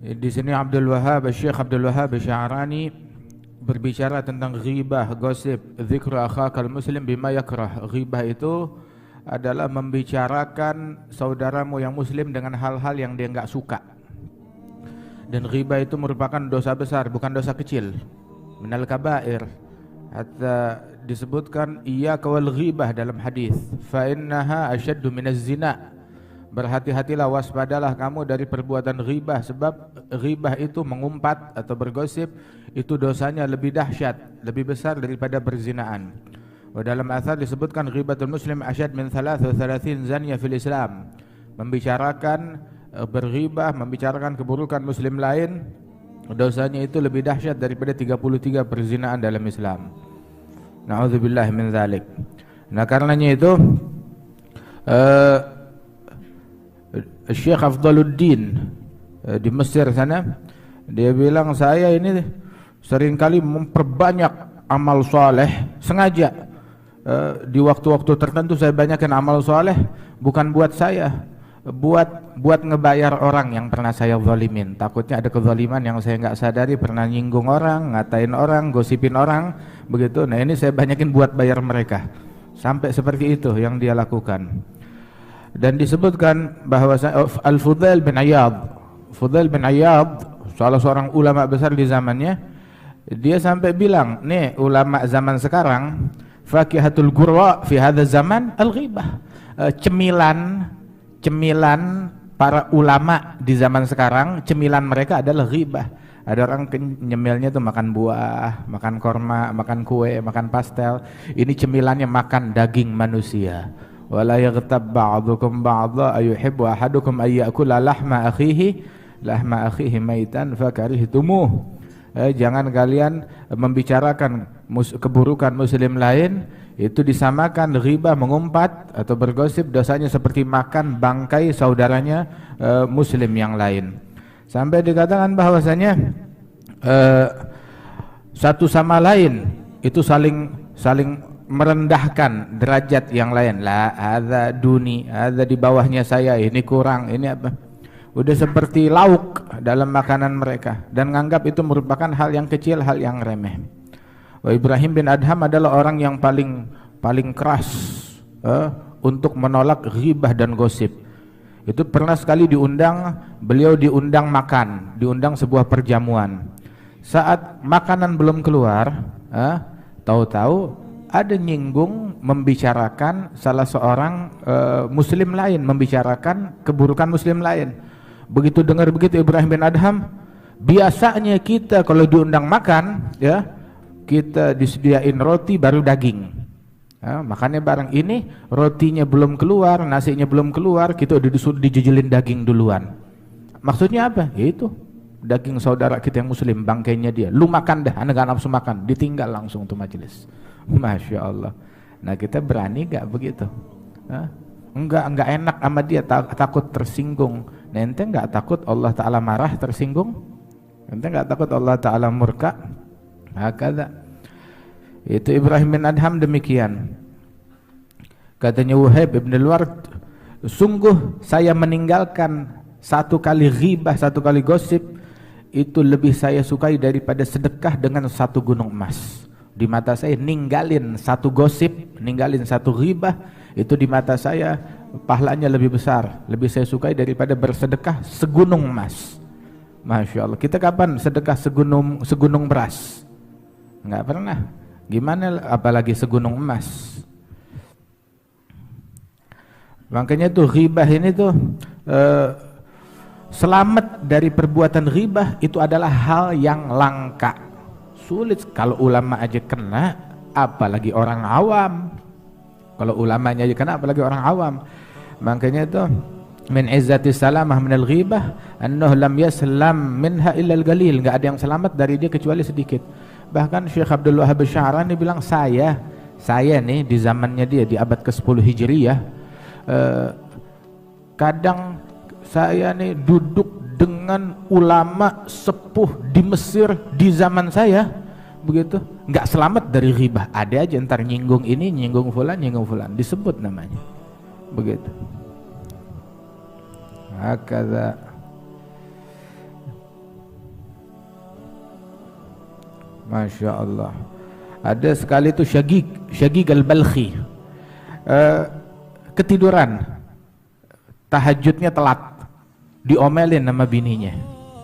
Di sini Syekh Abdul Wahhab Sya'rani berbicara tentang ghibah, gosip, dzikru akhakal muslim bima yakrah. Ghibah itu adalah membicarakan saudaramu yang muslim dengan hal-hal yang dia enggak suka. Dan ghibah itu merupakan dosa besar, bukan dosa kecil. Minal kabair. Hatta disebutkan iyyaka wal ghibah dalam hadis, fa innaha asyaddu minaz zina. Berhati-hatilah, waspadalah kamu dari perbuatan ghibah, sebab ghibah itu mengumpat atau bergosip, itu dosanya lebih dahsyat, lebih besar daripada perzinaan. Dalam athar disebutkan ghibatul muslim asyad min 33 zanya fil Islam. Membicarakan berghibah, membicarakan keburukan muslim lain, dosanya itu lebih dahsyat daripada 33 perzinaan dalam Islam. Na'udzubillah min dzalik. Nah, karenanya itu Syekh Afdaluddin di Mesir sana, dia bilang, saya ini seringkali memperbanyak amal soleh sengaja. Di waktu-waktu tertentu saya banyakkan amal soleh, bukan buat saya, buat ngebayar orang yang pernah saya zalimin. Takutnya ada kezaliman yang saya nggak sadari, pernah nyinggung orang, ngatain orang, gosipin orang, begitu. Nah, ini saya banyakin buat bayar mereka. Sampai seperti itu yang dia lakukan. Dan disebutkan bahwa Al-Fudail bin Iyad, salah seorang ulama besar di zamannya, dia sampai bilang, nih ulama zaman sekarang, fakihatul gurwa fi hadha zaman al-ghibah. Cemilan para ulama di zaman sekarang, cemilan mereka adalah ghibah. Ada orang nyemilnya tuh makan buah, makan korma, makan kue, makan pastel. Ini cemilannya makan daging manusia. Wala yaghtab ba'dukum ba'dha ayuhibbu ahadukum ay ya'kula lahma akhihi maitan fakarihtumuh. Jangan kalian membicarakan keburukan muslim lain, itu disamakan ghibah, mengumpat atau bergosip, dosanya seperti makan bangkai saudaranya muslim yang lain. Sampai dikatakan bahwasanya satu sama lain itu saling merendahkan derajat yang lain. La hadza duni, hadza di bawahnya saya, ini kurang, ini apa. Udah seperti lauk dalam makanan mereka, dan menganggap itu merupakan hal yang kecil, hal yang remeh. Ibrahim bin Adham adalah orang yang paling keras untuk menolak ghibah dan gosip. Itu pernah sekali beliau diundang makan, diundang sebuah perjamuan. Saat makanan belum keluar, tahu-tahu ada nyinggung, membicarakan salah seorang muslim lain, membicarakan keburukan muslim lain. Begitu dengar begitu Ibrahim bin Adham, biasanya kita kalau diundang makan, ya, kita disediain roti baru daging. Makannya bareng, ini rotinya belum keluar, nasinya belum keluar, kita udah disuruh dijejelin daging duluan. Maksudnya apa? Ya itu, daging saudara kita yang muslim, bangkainya dia. Lu makan dah, anda gak nafsu makan, ditinggal langsung tuh majelis. Masya Allah. Nah, kita berani gak begitu? Enggak enak sama dia, takut tersinggung. Nah, ente gak takut Allah Ta'ala marah, tersinggung? Ente gak takut Allah Ta'ala murka? Hakadha. Itu Ibrahim bin Adham demikian. Katanya Wahib ibn al-Ward, sungguh saya meninggalkan satu kali ghibah, satu kali gosip, itu lebih saya sukai daripada sedekah dengan satu gunung emas. Di mata saya ninggalin satu gosip, ninggalin satu ghibah, itu di mata saya pahalanya lebih besar, lebih saya sukai daripada bersedekah segunung emas. Masya Allah. Kita kapan sedekah segunung beras? Enggak pernah. Gimana apalagi segunung emas? Makanya tuh ghibah ini tuh selamat dari perbuatan ghibah itu adalah hal yang langka. Sulit. Kalau ulama aja kena, apalagi orang awam. Kalau ulamanya aja kena, apalagi orang awam. Makanya itu min izzati salamah minal ghibah annahu lam yaslam minha illa al-qalil. Enggak ada yang selamat dari dia kecuali sedikit. Bahkan Syekh Abdul Wahhab Sya'rani bilang, saya nih di zamannya dia di abad ke-10 Hijriyah, kadang saya nih duduk dengan ulama sepuh di Mesir di zaman saya, begitu, nggak selamat dari ghibah. Ada aja ntar nyinggung ini, nyinggung fulan, disebut namanya, begitu. Hakadha. Masya Allah. Ada sekali itu Syagig al-Balkhi, ketiduran, tahajudnya telat, diomelin sama bininya.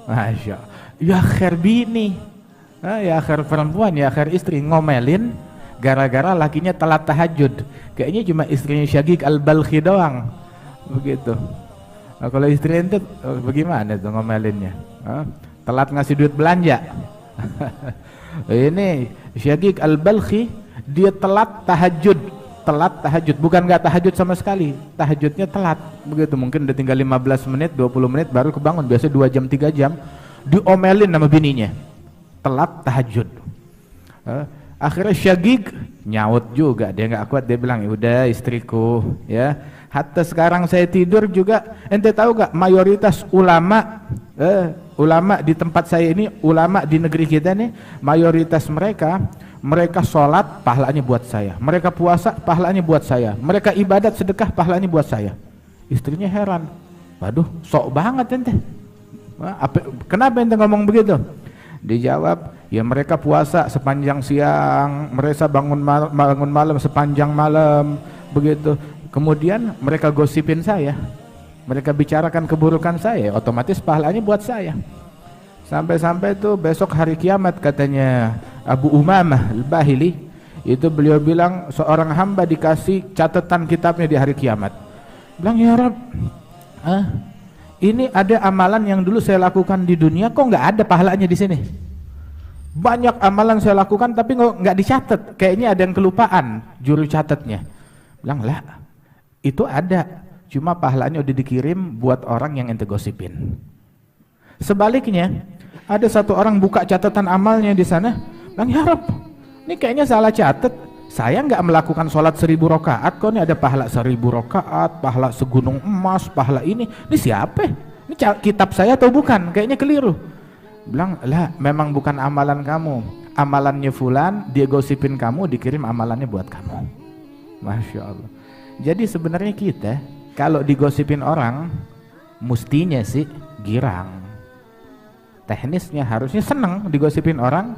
Masya Allah. Ya akhir bini, ya akhir perempuan, ya akhir istri, ngomelin gara-gara lakinya telat tahajud. Kayaknya cuma istrinya Syagig al-Balkhi doang begitu. Nah, kalau istri ente bagaimana tuh ngomelinnya? Telat ngasih duit belanja. Ini Syagig al-Balkhi, dia telat tahajud, bukan nggak tahajud sama sekali, tahajudnya telat begitu. Mungkin udah tinggal 15 menit 20 menit baru kebangun, biasa 2 jam 3 jam, diomelin sama bininya telat tahajud. Akhirnya Syagig nyaut juga, dia nggak kuat, dia bilang, ya udah istriku ya, hatta sekarang saya tidur juga, ente tahu gak mayoritas ulama di tempat saya ini, ulama di negeri kita nih, mayoritas mereka sholat pahalanya buat saya, mereka puasa pahalanya buat saya, mereka ibadat sedekah pahalanya buat saya. Istrinya heran, waduh sok banget ente, kenapa ente ngomong begitu? Dijawab, ya mereka puasa sepanjang siang, mereka bangun malam sepanjang malam begitu. Kemudian mereka gosipin saya, mereka bicarakan keburukan saya, otomatis pahalanya buat saya. Sampai-sampai tuh besok hari kiamat, katanya Abu Umamah al-Bahili, itu beliau bilang seorang hamba dikasih catatan kitabnya di hari kiamat. Bilang, ya Rabb, ini ada amalan yang dulu saya lakukan di dunia, kok nggak ada pahalanya di sini? Banyak amalan saya lakukan tapi nggak dicatat, kayaknya ada yang kelupaan juru catatnya. Bilang, lah itu ada, cuma pahalanya udah dikirim buat orang yang ente gosipin. Sebaliknya, ada satu orang buka catatan amalnya di sana, bilang, ya Rabb, ini kayaknya salah catat, saya nggak melakukan sholat 1000 rakaat kok, ini ada pahala 1000 rakaat, pahala segunung emas, pahala ini siapa? Ini kitab saya atau bukan? Kayaknya keliru. Bilang, lah memang bukan amalan kamu, amalannya fulan, dia gosipin kamu, dikirim amalannya buat kamu. Masya Allah. Jadi sebenarnya kita kalau digosipin orang mestinya sih girang, teknisnya harusnya seneng digosipin orang,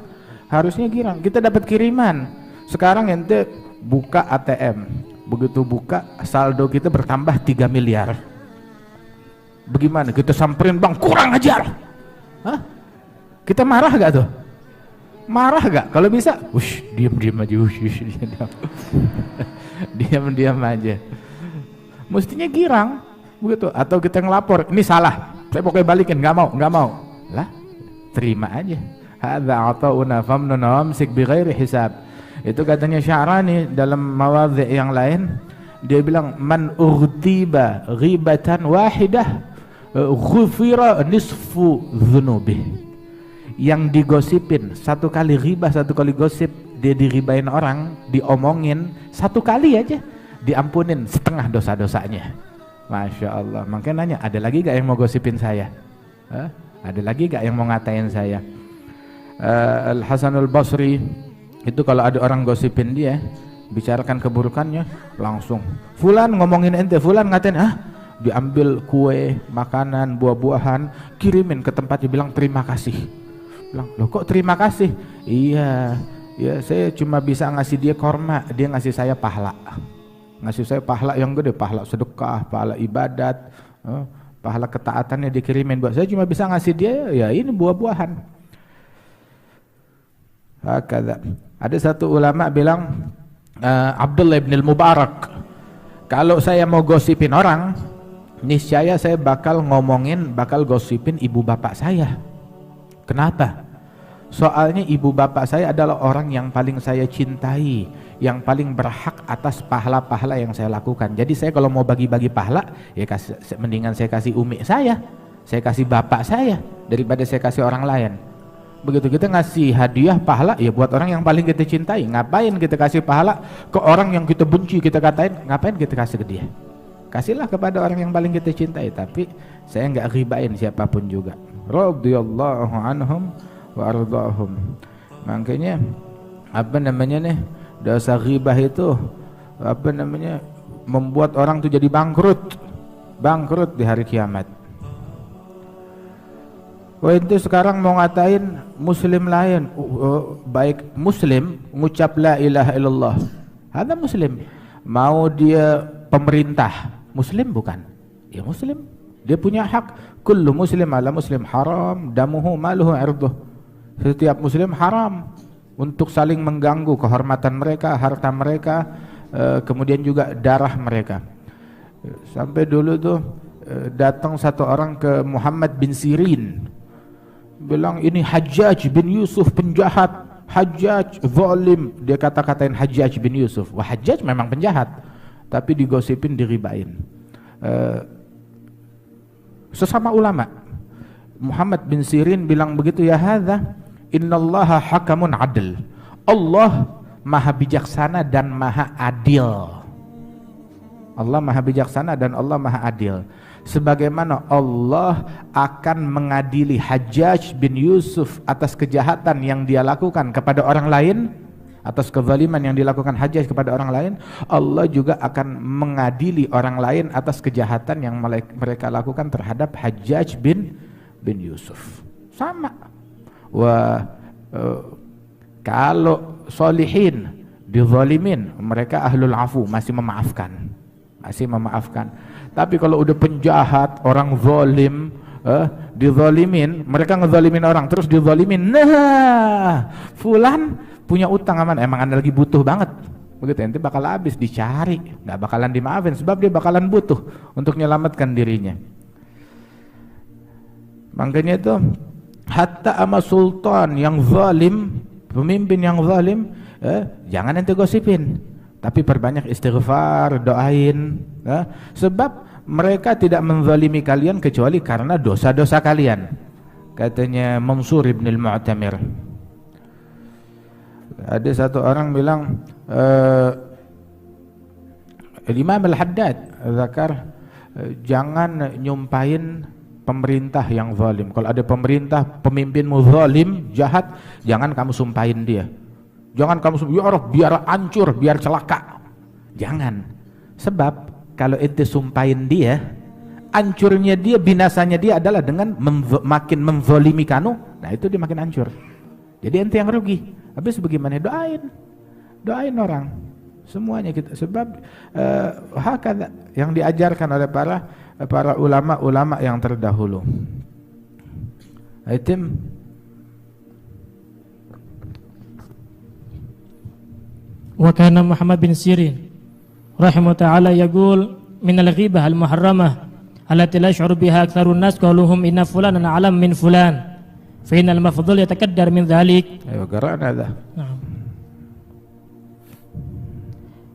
harusnya girang. Kita dapat kiriman, sekarang ente buka ATM, begitu buka saldo kita bertambah 3 miliar. Bagaimana? Kita samperin, bang kurang ajar. Hah? Kita marah gak tuh? Marah gak? Kalau bisa, diam-diam aja, diam-diam aja. Mestinya girang, begitu. Atau kita ngelapor, ini salah, saya pokoknya balikin, nggak mau. Lah, terima aja. Hadza ata'una famnun amsik bighairi hisab. Itu katanya Sya'rani dalam mawadhi' yang lain, dia bilang, man ughtiba ghibatan wahidah ghufira nisfu dzunubih. Yang digosipin satu kali ghibah, satu kali gosip, dia diribain orang, diomongin satu kali aja, diampunin setengah dosa-dosanya. Masya Allah. Makanya nanya, ada lagi gak yang mau gosipin saya? Ada lagi gak yang mau ngatain saya? Al-Hasanul Basri itu kalau ada orang gosipin dia, bicarakan keburukannya, langsung fulan ngomongin ente, fulan ngatain, diambil kue, makanan, buah-buahan, kirimin ke tempatnya, bilang terima kasih. Bilang, loh kok terima kasih? Iya, ya saya cuma bisa ngasih dia korma, dia ngasih saya pahala. Ngasih saya pahala yang gede, pahala sedekah, pahala ibadat, pahala ketaatannya dikirimin buat saya, cuma bisa ngasih dia ya ini buah-buahan. Hakadha. Ada satu ulama bilang, Abdullah bin al-Mubarak, kalau saya mau gosipin orang, niscaya saya bakal gosipin ibu bapak saya. Kenapa? Soalnya ibu bapak saya adalah orang yang paling saya cintai, yang paling berhak atas pahala-pahala yang saya lakukan. Jadi saya kalau mau bagi-bagi pahala, ya mendingan saya kasih umi saya kasih bapak saya, daripada saya kasih orang lain. Begitu kita ngasih hadiah pahala, ya buat orang yang paling kita cintai. Ngapain kita kasih pahala ke orang yang kita benci, kita katain, ngapain kita kasih ke dia? Kasihlah kepada orang yang paling kita cintai. Tapi saya nggak ribain siapapun juga. Radhiyallahu anhum wa ardahum. Makanya dosa ghibah itu membuat orang tuh jadi bangkrut di hari kiamat. Wah itu sekarang mau ngatain muslim lain, baik muslim ngucap la ilaha illallah, ada muslim. Mau dia pemerintah, muslim bukan? Ya muslim, dia punya hak. Kullu muslim ala muslim haram damuhu maluhu irduh. Setiap muslim haram untuk saling mengganggu kehormatan mereka, harta mereka, kemudian juga darah mereka. Sampai dulu tuh datang satu orang ke Muhammad bin Sirin, bilang ini Hajjaj bin Yusuf penjahat, Hajjaj zalim. Dia kata-katain Hajjaj bin Yusuf. Wah, Hajjaj memang penjahat, tapi digosipin, diribain. Sesama ulama, Muhammad bin Sirin bilang begitu, ya hadza innallaha hakamun adl. Allah maha bijaksana dan maha adil. Allah maha bijaksana dan Allah maha adil. Sebagaimana Allah akan mengadili Hajjaj bin Yusuf atas kejahatan yang dia lakukan kepada orang lain, atas kezaliman yang dilakukan Hajjaj kepada orang lain, Allah juga akan mengadili orang lain atas kejahatan yang mereka lakukan terhadap Hajjaj bin Yusuf. Sama. Wah, kalau solihin dizalimin, mereka ahlul afu, masih memaafkan. Tapi kalau udah penjahat, orang zalim, dizalimin, mereka ngezalimin orang terus dizalimin. Nah, fulan punya utang aman, emang Anda lagi butuh banget. Begitu, nanti bakal habis dicari, nggak bakalan dimaafin sebab dia bakalan butuh untuk menyelamatkan dirinya. Makanya itu hatta ama sultan yang zalim, pemimpin yang zalim, jangan ente gosipin. Tapi perbanyak istighfar, doain, sebab mereka tidak menzalimi kalian kecuali karena dosa-dosa kalian. Katanya Mansur ibn al-Mu'tamir. Ada satu orang bilang, Imam al-Haddad zakar, jangan nyumpahin pemerintah yang zalim. Kalau ada pemerintah, pemimpinmu zalim, jahat, jangan kamu sumpahin dia. Jangan kamu sumpahin, ya Allah, biar hancur, biar celaka. Jangan. Sebab kalau ente sumpahin dia, hancurnya dia, binasanya dia adalah dengan makin menzalimi kanu. Nah itu dia makin hancur. Jadi ente yang rugi. Habis bagaimana? Doain orang. Semuanya kita. Sebab hakada yang diajarkan oleh para ulama-ulama yang terdahulu. Item wa kana Muhammad bin Sirin rahimahu ta'ala yaqul min al-ghibah al-muharramah allati la yash'uru biha aktsarun nas qaluhum inna fulanan alam min fulan fa innal mafdhul yatakaddar min dhalik. Ayo qara'na hadha.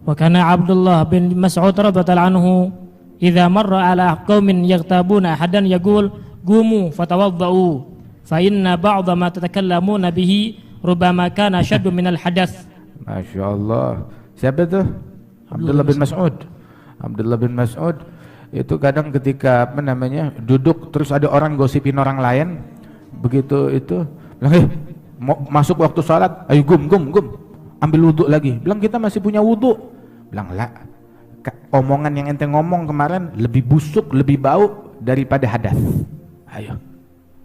Wa kana Abdullah bin Mas'ud radhiyallahu anhu idza marra ala qaumin yaghtabuna ahadan yaqul qumu fatawaddau fa inna ba'dha ma tatakallamuna bihi rubbama kana ashaddu min al-hadath. Masya Allah. Siapa itu? Abdullah bin Mas'ud. Abdullah bin Mas'ud itu kadang ketika duduk terus ada orang gosipin orang lain, begitu itu bilang, masuk waktu salat, ayo gum, ambil wudhu lagi. Bilang kita masih punya wudhu. Bilang lah, omongan yang ente ngomong kemarin lebih busuk, lebih bau daripada hadas. Ayo,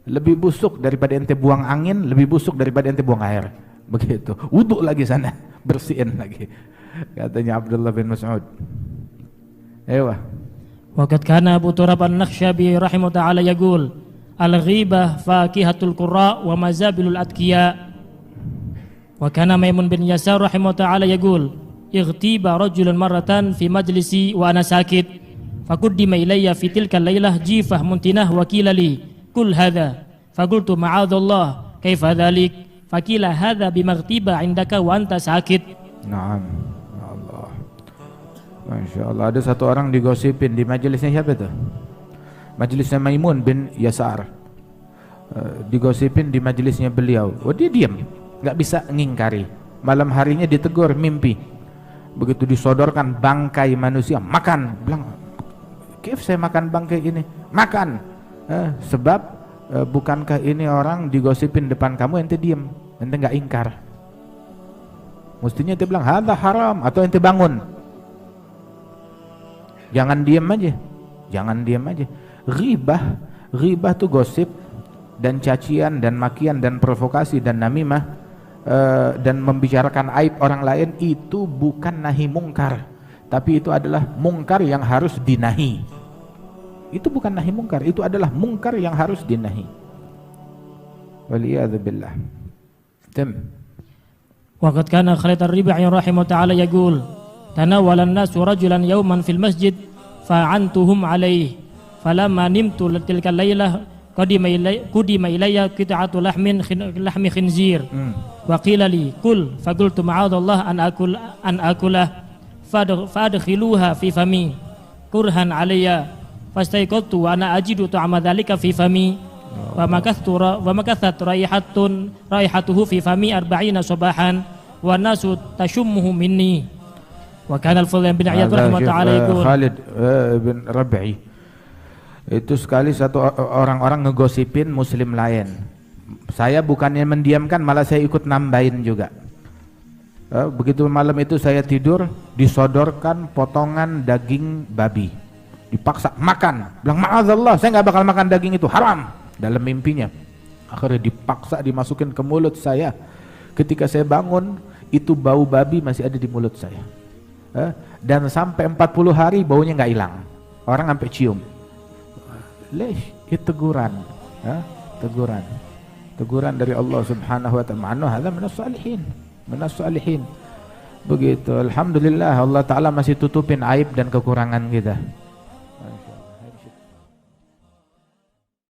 lebih busuk daripada ente buang angin, lebih busuk daripada ente buang air. Begitu, wudhu lagi sana, bersihin lagi, katanya Abdullah bin Mas'ud. Ewa. Waqad kana Abu Turab an-Nakhshabi rahimahu ta'ala yaqul al-ghibah fakihatul qurra wa mazabilul atqiya. Wa kana Maimun bin Yasar rahimahu ta'ala yaqul ightiba rajulun marratan fi majlisi wa ana sakit faquddima ilayya fi tilka al-lailah jifah muntinah wa qila li kul hadha faqultu ma'adallah kaifa dhalik fakila hadza bimaghtiba indaka wa anta sakit. Naam. Allah. Masya Allah. Ada satu orang digosipin di majelisnya, siapa itu? Majelisnya Maimun bin Yasar. Digosipin di majelisnya beliau. Oh, dia diam, nggak bisa ngingkari. Malam harinya ditegur mimpi. Begitu disodorkan bangkai manusia, makan. Bilang, "Kif saya makan bangkai ini?" Makan. Sebab bukankah ini orang digosipin depan kamu, ente diem, ente nggak ingkar. Mestinya ente bilang hadza haram atau ente bangun. Jangan diem aja. Ghibah tuh gosip dan cacian dan makian dan provokasi dan namimah dan membicarakan aib orang lain itu bukan nahi mungkar, tapi itu adalah mungkar yang harus dinahi. Itu bukan nahi mungkar, itu adalah mungkar yang harus dinahi. Waliyadzubillah. Waqad kana Khalid ar-Rib'i rahimahu ta'ala yaqul tanawwala an-nasu rajulan yawman fil masjid fa'antuhum alayhi falamma nimtu tilka laylah qudima ilayya qit'atu lahmi khinzir wa qila li kul faqultu ma'adallah an akulah fadkhiluha fi fami kurhan alayya fastayqadtu wa ana ajidu ta'ama dhalika fi fami wa makathat raihatuhu fi fami 40 sabahan wa nasu tashummuhu minni. Wa kana al-Fudayl bin Iyad rahimahullah ta'ala yaqul Khalid bin Rabi'i itu sekali satu orang-orang ngegosipin muslim lain. Saya bukannya mendiamkan, malah saya ikut nambahin juga. Begitu malam itu saya tidur, disodorkan potongan daging babi, dipaksa makan. Bilang ma'azallah, saya nggak bakal makan daging itu, haram. Dalam mimpinya, akhirnya dipaksa dimasukin ke mulut saya. Ketika saya bangun, itu bau babi masih ada di mulut saya. Dan sampai 40 hari baunya nggak hilang. Orang sampai cium. Lesh, itu teguran, teguran dari Allah Subhanahu wa ta'ala. Ma'annu hadza minas salihin. Begitu. Alhamdulillah Allah Ta'ala masih tutupin aib dan kekurangan kita.